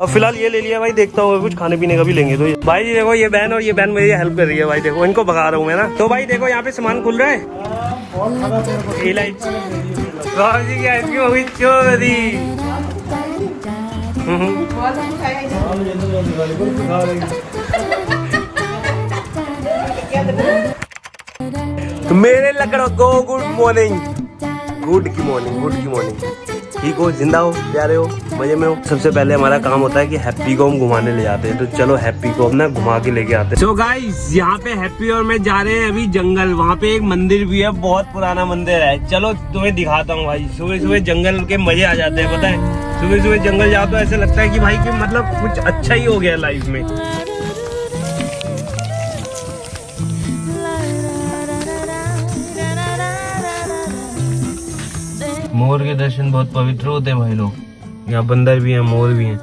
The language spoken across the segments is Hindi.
अब फिलहाल ये ले लिया भाई, देखता हूँ कुछ खाने पीने का भी लेंगे। तो भाई जी देखो ये बहन और ये बहन मेरी हेल्प कर रही है भाई, देखो इनको भगा रहा हूँ मैं ना। तो भाई देखो यहाँ पे सामान खुल रहा है। जी की आइसक्रीम हो गई चोरी। तो मेरे लकड़ों को गुड मॉर्निंग, गुड की मॉर्निंग, गुड की मॉर्निंग। ठीक हो, जिंदा हो, प्यारे हो, मजे में हो। सबसे पहले हमारा काम होता है कि हैप्पी को हम घुमाने ले जाते हैं। तो चलो हैप्पी को हम ना घुमा के लेके आते हैं। सो गाइस यहाँ पे हैप्पी और मैं जा रहे हैं अभी जंगल। वहाँ पे एक मंदिर भी है, बहुत पुराना मंदिर है। चलो तुम्हें दिखाता हूँ भाई। सुबह सुबह जंगल के मजे आ जाते हैं, पता है। सुबह सुबह जंगल जाओ तो ऐसा लगता है कि भाई कि मतलब कुछ अच्छा ही हो गया लाइफ में। मोर के दर्शन बहुत पवित्र होते हैं भाई लोग। यहाँ बंदर भी हैं, मोर भी हैं,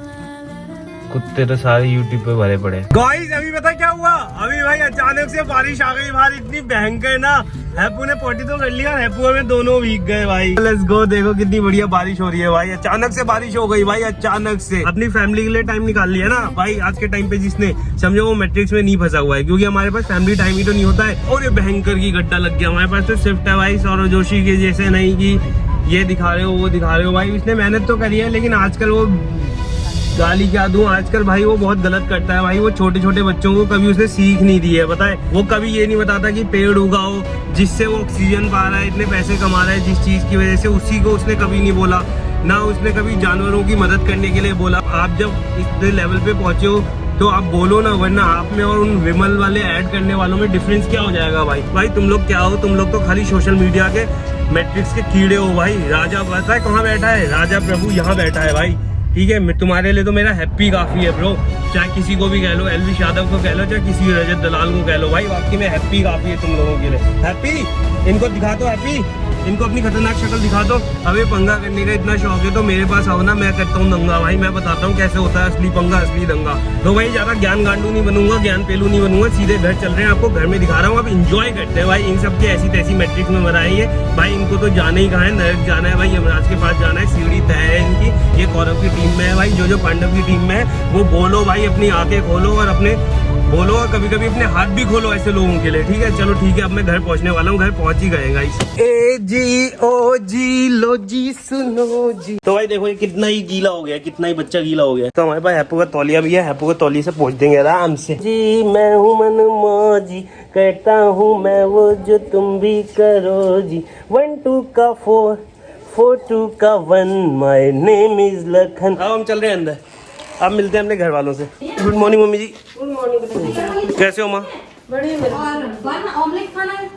कुत्ते तो सारे यूट्यूब पे भरे पड़े। गाइस अभी पता क्या हुआ, अभी भाई अचानक से बारिश आ गई बाहर, इतनी भयंकर ना। हैप्पू ने पोटी तो कर लिया, हैप्पू में दोनों भीग गए भाई। लेट्स गो, देखो कितनी बढ़िया बारिश हो रही है भाई। अचानक से बारिश हो गई भाई, अचानक से। अपनी फैमिली के लिए टाइम निकाल लिया ना भाई। आज के टाइम पे जिसने समझो वो मैट्रिक्स में नहीं फंसा हुआ है, क्योंकि हमारे पास फैमिली टाइम ही तो नहीं होता है। और ये भयंकर की गड्ढा लग गया हमारे पास। तो स्विफ्ट है भाई, सौरव जोशी के जैसे नहीं की ये दिखा रहे हो वो दिखा रहे हो भाई। उसने मेहनत तो करी है, लेकिन आजकल वो गाली क्या दूं, आजकल भाई वो बहुत गलत करता है भाई। वो छोटे छोटे बच्चों को कभी उसने सीख नहीं दी है, पता है। वो कभी ये नहीं बताता कि पेड़ उगाओ जिससे वो ऑक्सीजन पा रहा है, इतने पैसे कमा रहा है जिस चीज की वजह से, उसी को उसने कभी नहीं बोला। ना उसने कभी जानवरों की मदद करने के लिए बोला। आप जब इस लेवल पे पहुंचे हो तो आप बोलो ना, वरना आप में और उन विमल वाले ऐड करने वालों में डिफरेंस क्या हो जाएगा भाई। भाई तुम लोग क्या हो, तुम लोग तो खाली सोशल मीडिया के मैट्रिक्स के कीड़े हो भाई। राजा पता है कहाँ बैठा है, राजा प्रभु यहाँ बैठा है भाई। ठीक है, मैं तुम्हारे लिए तो मेरा हैप्पी काफी है ब्रो। चाहे किसी को भी कह लो, एलवी यादव को कह लो, चाहे किसी रजत दलाल को कह लो भाई, वाकई में हैप्पी काफी है तुम लोगों के लिए। हैप्पी इनको दिखा दो, हैप्पी इनको अपनी खतरनाक शक्ल दिखा दो। अब ये पंगा करने का इतना शौक है तो मेरे पास आओ ना, मैं करता हूँ दंगा भाई। मैं बताता हूँ कैसे होता है असली पंगा, असली दंगा। तो भाई ज्यादा ज्ञान गांडू नहीं बनूंगा, ज्ञान पेलू नहीं बनूंगा, सीधे घर चल रहे हैं। आपको घर में दिखा रहा हूँ, आप इंजॉय करते हैं भाई। इन सबके ऐसी तैसी मैट्रिक्स में मराए ये भाई। इनको तो जाना ही कहाँ है, नरक जाना है भाई, यमराज के पास जाना है। सीढ़ी तय है इनकी। ये कौरव की टीम में है भाई, जो पांडव की टीम में है वो बोलो भाई, अपनी आंखें खोलो और अपने बोलो, और कभी कभी अपने हाथ भी खोलो ऐसे लोगों के लिए। ठीक है, चलो ठीक है, अब मैं घर पहुंचने वाला हूँ। घर पहुंच ही गए गाइस। ए जी ओ जी लो जी सुनो जी। तो भाई देखो ये कितना ही गीला हो गया, कितना ही बच्चा गीला हो गया। तो हमारे पास हैप्पू का तौलिया भी है, हैप्पू का तौलिया से पहुंच देंगे आराम से। जी मैं हूँ मन मौजी, करता हूँ मैं वो जो तुम भी करो जी। 1 2 का 4 4 2 का 1 माय नेम इज लखन। अब हम चल रहे हैं अंदर, अब मिलते हैं अपने घर वालों से। Good morning mummy ji. Good morning. कैसे हो माँ? ऑमलेट खाना है?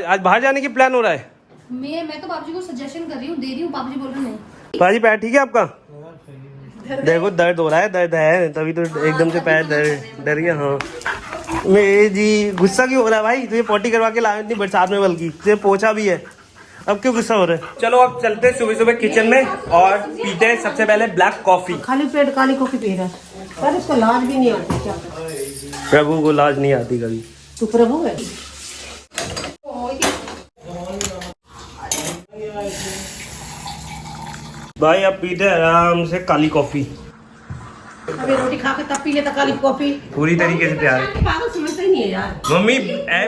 आज बाहर जाने की प्लान हो रहा है। मैं तो बाबूजी को सजेशन कर रही हूँ, दे रही हूँ। बाबूजी बोल रहे नहीं। बाजी पैर ठीक है आपका? देखो दर्द हो रहा है, दर्द है तभी तो एकदम से पैर डर गया। हाँ मेरे जी गुस्सा क्यों हो रहा है भाई? तुझे पोटी करवा के लाया इतनी बरसात में, बल्कि तुझे पोछा भी है, अब क्यों गुस्सा हो रहा है? चलो अब चलते हैं सुबह सुबह किचन में और पीते हैं सबसे पहले ब्लैक कॉफी। खाली पेट काली कॉफी पी रहा है, पर इसको लाज भी नहीं आती क्या? प्रभु को लाज नहीं आती कभी। तू प्रभु है। भाई अब पीते हैं आराम से काली कॉफी। अबे रोटी खा के तब पी लेता काली कॉफी। पूरी तरीके से प्यार है। पागल समझता ही नहीं है यार। मम्मी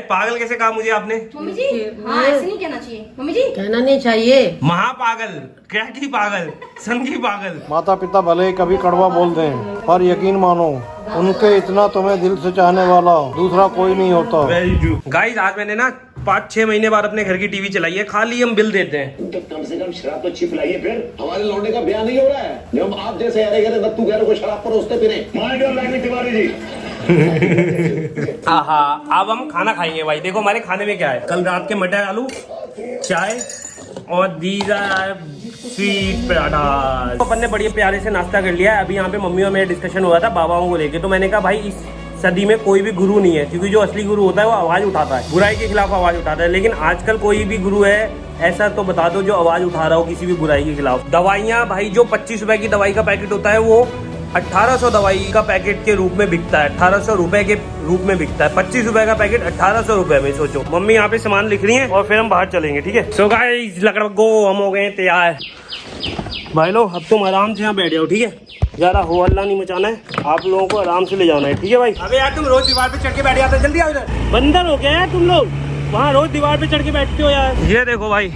पागल कैसे कहा मुझे आपने? मम्मी जी हाँ ऐसे नहीं कहना चाहिए मम्मी जी। कहना नहीं चाहिए। महापागल, क्या की पागल, संगी पागल। माता पिता भले ही कभी कड़वा बोल दें, पर यकीन मानो उनके इतना तुम्हें दिल से चाहने वाला दूसरा कोई नहीं होता। Very true. गाइस आज मैंने ना 5-6 महीने बाद अपने घर की टीवी चलाई है, खाली हम बिल देते हैं। तो कम से कम शराब तो अच्छी पिलाइए। फिर हमारे लौंडे का ब्याह नहीं हो रहा है जो हम आप जैसे अरे गरे दत्तू गैरों को शराब परोसते फिरे। तिवारी जी आहा अब हम खाना खाएंगे भाई। देखो हमारे खाने में क्या है, कल रात के मटर आलू, चाय और दीजा स्वीट पराठा। तो अपन ने बड़े प्यारे से नाश्ता कर लिया है। अभी यहाँ पे मम्मी और मेरा डिस्कशन हुआ था बाबाओं को लेके। तो मैंने कहा भाई इस सदी में कोई भी गुरु नहीं है, क्योंकि जो असली गुरु होता है वो आवाज उठाता है, बुराई के खिलाफ आवाज उठाता है। लेकिन आजकल कोई भी गुरु है ऐसा तो बता दो जो आवाज उठा रहा हो किसी भी बुराई के खिलाफ। दवाइयाँ भाई, जो 25 रुपए की दवाई का पैकेट होता है वो 1800 दवाई का पैकेट के रूप में बिकता है, 1800 रुपए के रूप में बिकता है। 25 रुपए का पैकेट 1800 रुपए में। सोचो मम्मी यहाँ पे सामान लिख रही है और फिर हम बाहर चलेंगे। ठीक है, सो गाइस लकड़गो हम हो गए तैयार। भाई लो अब तुम आराम से यहाँ बैठ जाओ। ठीक है, ज़्यादा हो हल्ला नहीं मचाना है, आप लोगों को आराम से ले जाना है, ठीक है भाई। अबे यार तुम रोज दीवार पे चढ़ के बैठ जाते हो, जल्दी आओ इधर। बंदर हो गया यार तुम लोग, वहाँ रोज दीवार पे चढ़ के बैठते हो यार। ये देखो भाई,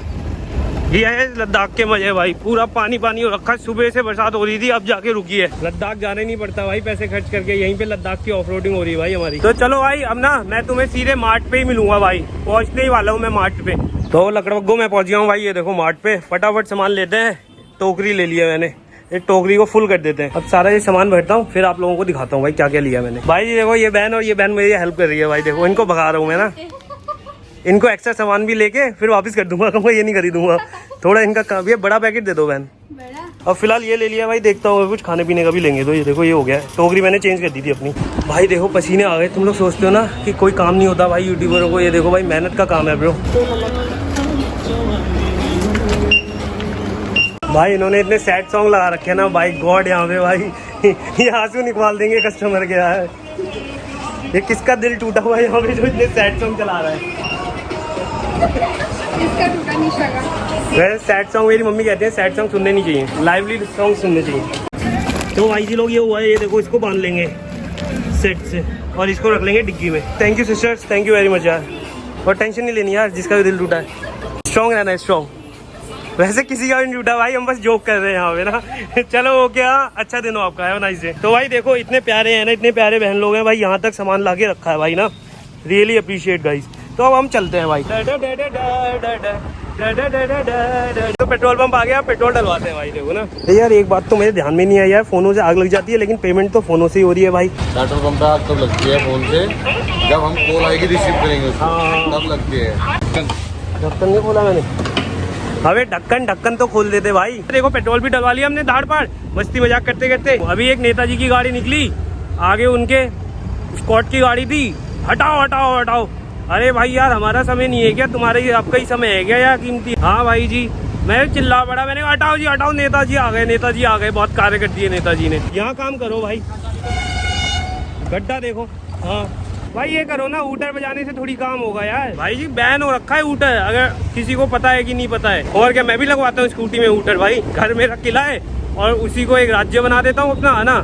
ये है लद्दाख के मजे भाई। पूरा पानी पानी हो रखा है, सुबह से बरसात हो रही थी, अब जाके रुकी है। लद्दाख जाने नहीं पड़ता भाई पैसे खर्च करके, यहीं पे लद्दाख की ऑफ रोडिंग हो रही है भाई हमारी। तो चलो भाई अब ना मैं तुम्हें सीधे मार्ट पे ही मिलूंगा भाई, पहुंचने ही वाला हूँ मैं मार्ट पे। तो लकड़बग्गो मैं पहुंच गया हूँ भाई, ये देखो मार्ट पे। फटाफट सामान लेते हैं, टोकरी ले लिया मैंने, एक टोकरी को फुल कर देते हैं। अब सारा ये सामान भरता हूँ, फिर आप लोगों को दिखाता हूँ भाई क्या क्या लिया मैंने। भाई जी देखो, ये बहन और ये बहन मेरी हेल्प कर रही है भाई, देखो इनको भगा रहा हूँ मैं ना। इनको एक्स्ट्रा सामान भी लेके फिर वापस कर दूंगा, कहूँगा ये नहीं खरीदूंगा, थोड़ा इनका काम। ये बड़ा पैकेट दे दो बहन। अब फिलहाल ये ले लिया भाई, देखता हूँ कुछ खाने पीने का भी लेंगे। तो ये देखो, ये हो गया है, टोकरी मैंने चेंज कर दी थी अपनी। भाई देखो पसीने आ गए। तुम लोग सोचते हो ना कि कोई काम नहीं होता भाई यूट्यूबरों को, ये देखो भाई मेहनत का काम है ब्रो। भाई इन्होंने इतने सैड सॉन्ग लगा रखे हैं ना भाई, गॉड यहाँ पे भाई ये आंसू निकाल देंगे कस्टमर के यार। ये किसका दिल टूटा हुआ है यहाँ पे जो इतने सैड सॉन्ग चला रहा है? इसका टूटा निशा का। वैसे सैड सॉन्ग मेरी मम्मी कहते हैं सैड सॉन्ग सुनने नहीं चाहिए, लाइवली सॉन्ग सुनने चाहिए। तो भाई जी लोग ये हुआ है, ये देखो इसको बांध लेंगे सेट से और इसको रख लेंगे डिग्गी में। Thank you sisters, thank you very much यार। और टेंशन नहीं लेनी यार, जिसका भी दिल टूटा है स्ट्रॉन्ग रहना है, स्ट्रॉन्ग। वैसे किसी का भी नहीं टूटा भाई, हम बस जोक कर रहे हैं यहाँ पे ना चलो वो क्या, अच्छा दिन हो आपका, है नाइस डे। तो भाई देखो इतने प्यारे हैं ना, इतने प्यारे बहन लोग हैं भाई, यहाँ तक सामान ला के रखा है भाई ना, रियली अप्रिशिएट गाइस। तो अब हम चलते हैं भाई। तो पेट्रोल पंप आ गया, पेट्रोल डलवाते हैं भाई। देखो ना यार, एक बात तो मेरे ध्यान में नहीं आई यार, फोनों से आग लग जाती है लेकिन पेमेंट तो फोनों से ही हो रही है भाई। पेट्रोल पंप पे आग तब लगती है फोन से, जब हम कॉल आएगी रिसीव करेंगे उसको, तब लगती है। ढक्कन नहीं खोला मैंने, अबे ढक्कन तो खोल देते भाई। देखो पेट्रोल भी डलवा लिया हमने धाड़ पाड़, मस्ती मजाक करते करते। अभी एक नेताजी की गाड़ी निकली, आगे उनके स्कॉट की गाड़ी थी। हटाओ हटाओ हटाओ। अरे भाई यार हमारा समय नहीं है क्या, तुम्हारे आपका ही समय है क्या यार कीमती? हाँ भाई जी, मैं चिल्ला पड़ा, मैंने हटाओ जी हटाओ, नेताजी आ गए, नेताजी आ गए, बहुत कार्य कर दिए नेताजी ने। यहाँ काम करो भाई, गड्ढा देखो। हाँ भाई ये करो ना, ऊटर बजाने से थोड़ी काम होगा यार। भाई जी बैन हो रखा है ऊटर, अगर किसी को पता है कि नहीं पता है। और क्या, मैं भी लगवाता हूँ स्कूटी में ऊटर भाई, घर मेरा किला है और उसी को एक राज्य बना देता हूँ अपना, है ना।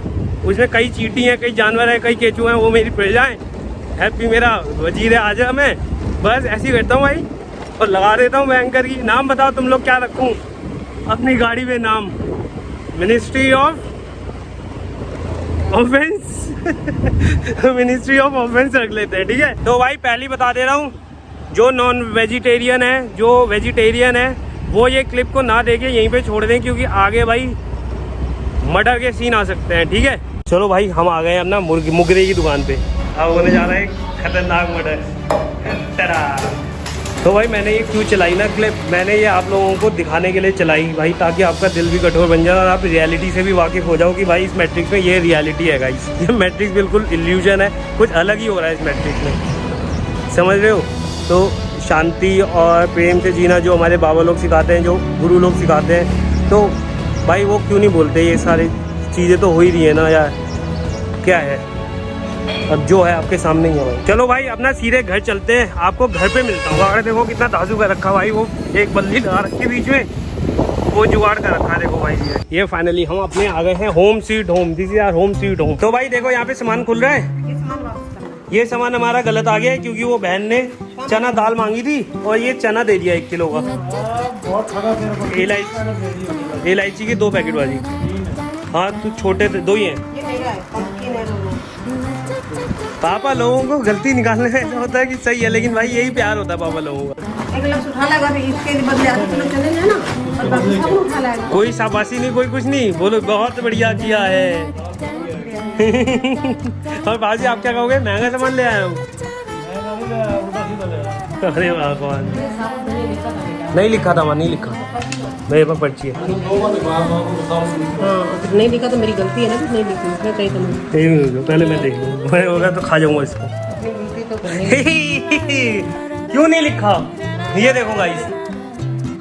उसमें कई चींटी हैं, कई जानवर हैं, कई केचू हैं, वो मेरी प्रजाएं। हैप्पी मेरा वजीर आजम है, बस ऐसे ही करता हूँ भाई। और लगा देता हूँ बैंकर की। नाम बताओ तुम लोग क्या रखूँ अपनी गाड़ी में नाम? Ministry of offence ministry of offence रख लेते हैं, ठीक है। तो भाई पहले बता दे रहा हूँ, जो नॉन वेजिटेरियन है, जो वेजिटेरियन है, वो ये क्लिप को ना देखे, यहीं पे छोड़ दें, क्योंकि आगे भाई मर्डर के सीन आ सकते हैं, ठीक है। चलो भाई हम आ गए अपना मुगरे की दुकान पे, अब होने जा रहा है खतरनाक मर्डर। तो भाई मैंने ये क्यों चलाई ना क्लिप, मैंने ये आप लोगों को दिखाने के लिए चलाई भाई, ताकि आपका दिल भी कठोर बन जाए और आप रियलिटी से भी वाकिफ हो जाओ कि भाई इस मैट्रिक्स में ये रियलिटी है गाइस। ये मैट्रिक्स बिल्कुल इल्यूजन है, कुछ अलग ही हो रहा है इस मैट्रिक्स में, समझ रहे हो। तो शांति और प्रेम से जीना जो हमारे बाबा लोग सिखाते हैं, जो गुरु लोग सिखाते हैं, तो भाई वो क्यों नहीं बोलते? ये सारी चीज़ें तो हो ही रही है ना यार, क्या है, अब जो है आपके सामने ही है भाई। चलो भाई अपना सीधे घर चलते हैं, आपको घर पे मिलता हूँ। अगर देखो कितना दाजू का रखा भाई, वो एक बल्ली लगा रखी बीच में, वो जुगाड़ का रखा है देखो भाई। ये फाइनली हम अपने आ गए हैं home sweet home, this is our home sweet home. तो भाई देखो यहाँ पे सामान खुल रहा है, ये सामान हमारा गलत आ गया है, क्योंकि वो बहन ने चना दाल मांगी थी और ये चना दे दिया 1 किलो का। इलायची के 2 पैकेट वाली। हाँ तो छोटे 2 ही हैं। पापा लोगों को गलती निकालने में ऐसा होता है कि सही है, लेकिन भाई यही प्यार होता है पापा लोगों का। एक गिलास उठा लेगा तो इसके बदले आधे किलो चले जाए ना, और बाकी सब उठा लेगा। कोई शाबाशी नहीं, कोई कुछ नहीं, बोलो बहुत बढ़िया किया है और बाजी आप क्या कहोगे, महंगा सामान ले आया हूँ? अरे भगवान, नहीं लिखा था, नहीं लिखा, मेरे पास पर्ची है। नहीं लिखा तो मेरी गलती है ना, नहीं लिखी उसने कहीं तो नहीं। पहले मैं देख लूँ, मैं होगा तो खा जाऊंगा इसको। क्यों नहीं लिखा? ये देखो गाइस,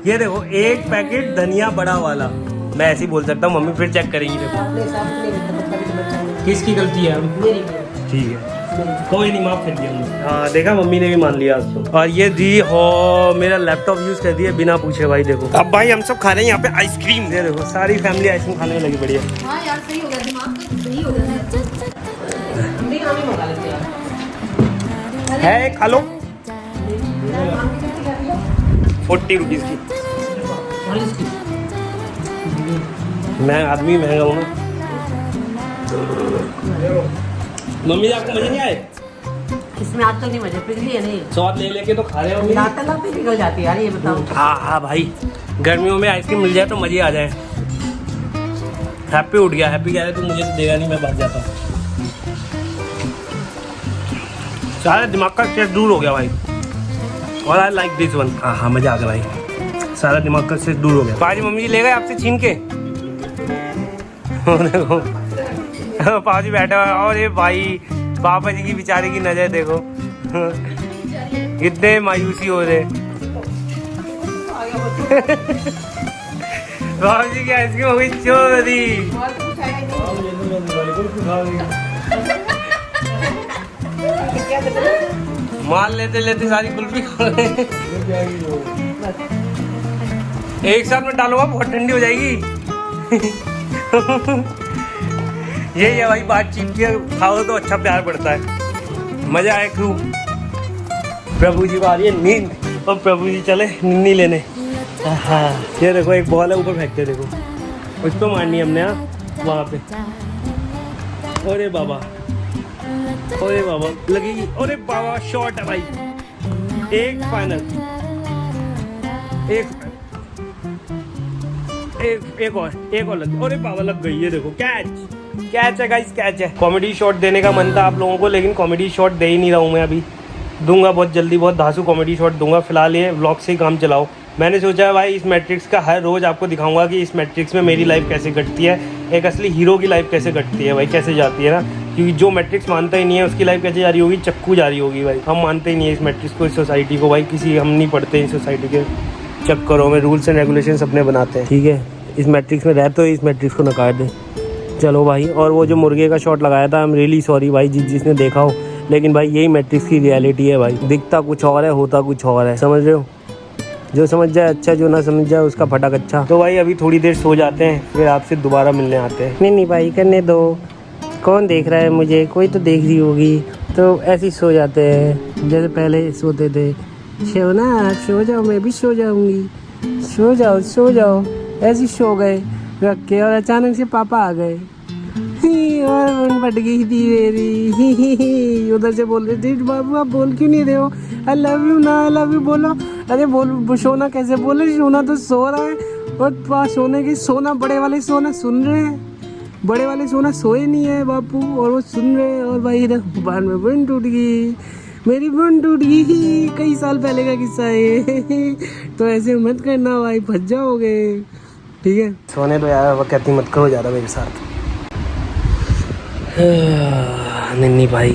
ये देखो 1 पैकेट धनिया बड़ा वाला, मैं ऐसे ही बोल सकता हूँ, मम्मी फिर चेक करेंगी। देखो किसकी गलती है? ठीक है, कोई नहीं, माफ कर दिया हमने। हाँ देखा, मम्मी ने भी मान लिया आज तो। और ये दी हो मेरा लैपटॉप यूज कर दिया बिना पूछे भाई। देखो अब भाई हम सब खा रहे हैं यहाँ पे आइसक्रीम। ये देखो सारी फैमिली आइसक्रीम खाने में लगी बढ़िया। हाँ यार सही हो गया, दिमाग तो सही हो गया है। खा लो 40 रुपीज की। मैं आदमी महंगा हूँ ना। मम्मी आपको मजे नहीं आए? इसमें आज तो नहीं मजे, पिघली है नहीं, स्वाद ले लेके तो खा रहे हो। लाते लाते पिघल जाती है यार, ये बताओ। हाँ भाई, गर्मियों में आइसक्रीम मिल जाए तो मजे आ जाए। हैप्पी उठ गया, हैप्पी कह रहे तो मुझे तो देगा नहीं, मैं भाग जाता हूँ। सारा दिमाग का स्ट्रेस दूर हो गया भाई। और आई लाइक दिस वन। हाँ मजा आ गया भाई, सारा दिमाग का स्ट्रेस दूर हो गया। पाजी मम्मी जी ले गए आपसे छीन के। देखो पाजी बैठा हुआ है। और ये भाई पापा जी की बेचारे की नजर देखो, कितने मायूसी हो रहे। पापा जी की आइसक्रीम हो गई चोरी। माल लेते लेते सारी कुल्फी खा गए। एक साथ में डालूंगा, बहुत ठंडी हो जाएगी। यही है भाई बातचीत की, खाओ तो अच्छा प्यार पड़ता है, मजा आए खूब। प्रभु जी को आ रही है नींद, और प्रभु जी चले निन्नी लेने। हाँ ये देखो एक बॉल है, ऊपर फेंकते देखो, उसको मारनी हमने। हाँ वहाँ पे, अरे बाबा लगेगी। अरे बाबा शॉट है भाई, एक फाइनल, एक और लग। अरे बाबा लग गई। ये देखो कैच है गाइस, कैच है। कॉमेडी शॉट देने का मन था आप लोगों को, लेकिन कॉमेडी शॉट दे ही नहीं रहा हूँ मैं। अभी दूंगा बहुत जल्दी, बहुत धांसू कॉमेडी शॉट दूंगा। फिलहाल ये व्लॉग से ही काम चलाओ। मैंने सोचा है भाई इस मैट्रिक्स का हर रोज़ आपको दिखाऊंगा कि इस मैट्रिक्स में मेरी लाइफ कैसे कटती है, एक असली हीरो की लाइफ कैसे कटती है भाई, कैसे जाती है ना। क्योंकि जो मैट्रिक्स मानता ही नहीं है उसकी लाइफ कैसे जा रही होगी, चक्कू जा रही होगी भाई। हम मानते ही नहीं है इस मैट्रिक्स को, इस सोसाइटी को भाई, किसी हम नहीं पढ़ते इस सोसाइटी के चक्करों में। रूल्स एंड रेगुलेशन अपने बनाते हैं, ठीक है। इस मैट्रिक्स में रहते हो, इस मैट्रिक्स को नकार दे। चलो भाई, और वो जो मुर्गे का शॉट लगाया था, आई एम रियली सॉरी भाई जिसने देखा हो, लेकिन भाई यही मैट्रिक्स की रियलिटी है भाई। दिखता कुछ और है, होता कुछ और है, समझ रहे हो। जो समझ जाए अच्छा, जो ना समझ जाए उसका फटा कच्चा। तो भाई अभी थोड़ी देर सो जाते हैं, फिर आपसे दोबारा मिलने आते हैं। नहीं भाई करने दो, कौन देख रहा है मुझे, कोई तो देख रही होगी, तो ऐसे ही सो जाते हैं जैसे पहले सोते थे। सो ना, सो जाओ, मैं भी सो जाऊंगी। सो जाओ। ऐसे ही सो गए रख के, और अचानक से पापा आ गए और फट गई थी मेरी। उधर से बोल रहे थे बाबू आप बोल क्यों नहीं रहे हो, आई लव यू ना, आई लव यू बोलो। अरे बोल, सोना कैसे बोले, सोना तो सो रहा है। और सोने की सोना, बड़े वाले सोना सुन रहे हैं, बड़े वाले सोना सोए नहीं है बापू, और वो सुन रहे हैं। और भाई बाहर में बन टूट गई, मेरी बन टूट गई। कई साल पहले का किस्सा है। तो ऐसे मत करना भाई, फंस जाओगे, ठीक है। सोने तो यार, वो कहती मत करो ज़्यादा मेरे साथ। नन्नी भाई